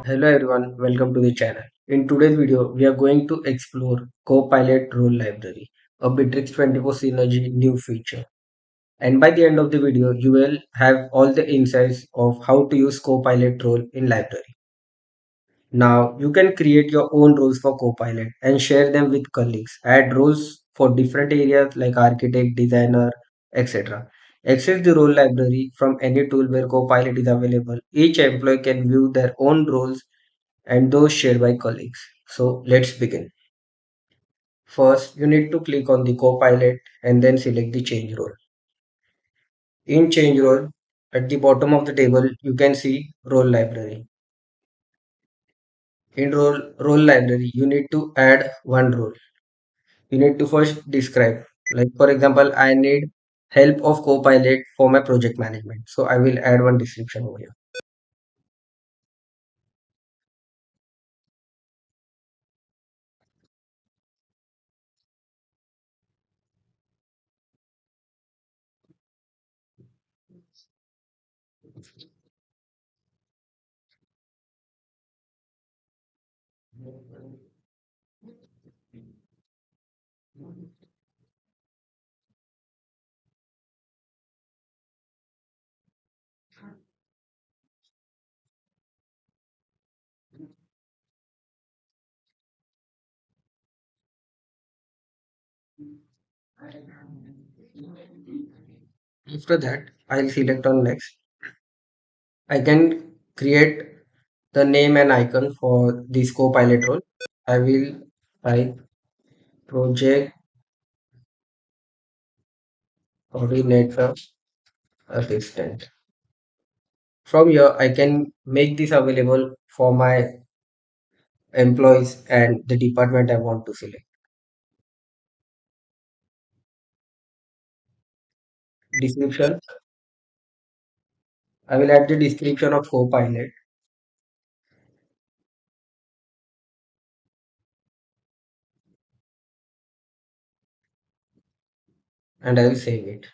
Hello everyone, welcome to the channel. In today's video, we are going to explore Copilot Role Library, a Bitrix24 synergy new feature. And by the end of the video, you will have all the insights of how to use Copilot role in library. Now, you can create your own roles for Copilot and share them with colleagues. Add roles for different areas like architect, designer, etc. Access the role library from any tool where Copilot is available. Each employee can view their own roles and those shared by colleagues. So let's begin. First, you need to click on the Copilot and then select the change role. In change role, at the bottom of the table, you can see role library. In role library, you need to add one role. You need to first describe. Like for example, I need help of Copilot for my project management. So I will add one description over here. After that, I'll select on next. I can create the name and icon for this Copilot role. I will type project coordinator assistant. From here, I can make this available for my employees and the department I want to select. Description. I will add the description of Copilot and I will save it.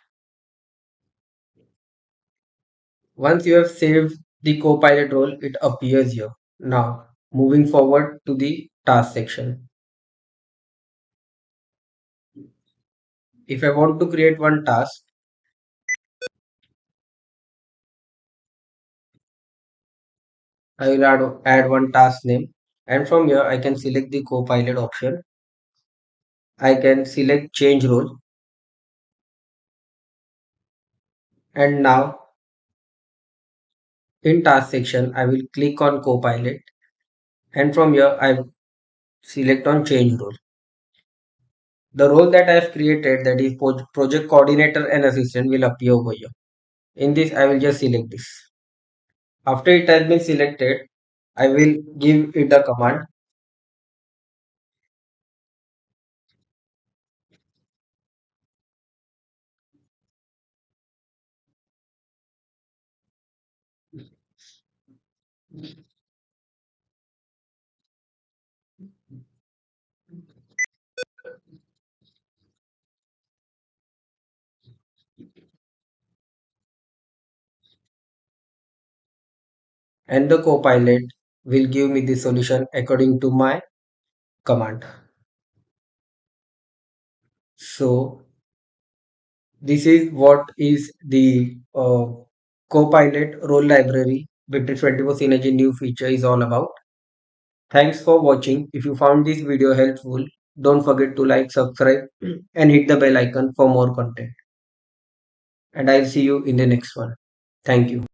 Once you have saved the Copilot role, it appears here. Now, moving forward to the task section. If I want to create one task, I will add one task name, and from here I can select the Copilot option. I can select change role, and now in task section I will click on Copilot, and from here I select on change role. The role that I have created, that is project coordinator and assistant, will appear over here. In this I will just select this. After it has been selected, I will give it a command, and the Copilot will give me the solution according to my command. So this is what is the Copilot role library Bitrix24 Synergy new feature is all about. Thanks for watching. If you found this video helpful, don't forget to like, subscribe, and hit the bell icon for more content. And I'll see you in the next one. Thank you.